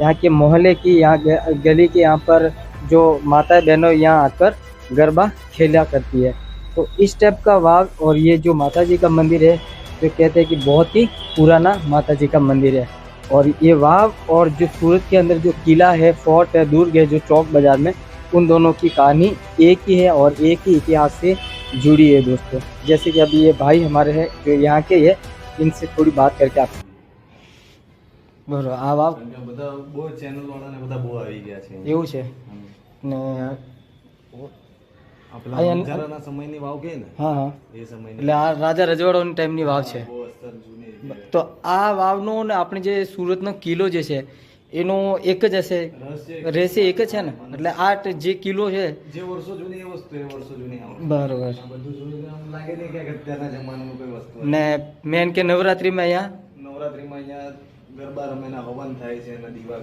यहाँ के मोहल्ले की, यहाँ गली के यहाँ पर जो माता बहनों यहाँ आकर गरबा खेला करती है। तो इस टाइप का वाव, और ये जो माता जी का मंदिर है, जो कहते हैं कि बहुत ही पुराना माता जी का मंदिर है। और ये वाव और जो सूरत के अंदर जो किला है, फोर्ट है, दुर्ग है, जो चौक बाजार में, उन दोनों की कहानी एक ही है और एक ही इतिहास से जुड़ी है दोस्तों। जैसे कि अभी ये भाई हमारे हैं जो यहाँ के है, इनसे थोड़ी बात करके आप બોલો આ વાવ બધા બહુ ચેનલ વાળા ને બધા બહુ આવી ગયા છે એવું છે ને આપણા અંજારાના સમયની વાવ કે ને હા હા એ સમયની એટલે આ રાજા રજવાડાની ટાઈમની વાવ છે। બહુ અસ્તર જૂની તો આ વાવનો ને આપણે જે સુરતનો કિલ્લો જે છે એનો એક જ હશે, રહેશે એક જ છે ને, એટલે આ જે કિલ્લો છે જે વર્ષો જૂની એ વસ્તુ એ વર્ષો જૂની આવે બરોબર। આ બધું જોઈને આમ લાગે નહીં કે અત્યારના જમાનાનું કોઈ વસ્તુ ને મેન કે નવરાત્રીમાં અહીંયા નવરાત્રીમાં અહીંયા ગરબા રમે ને હવન થાય છે અને દીવા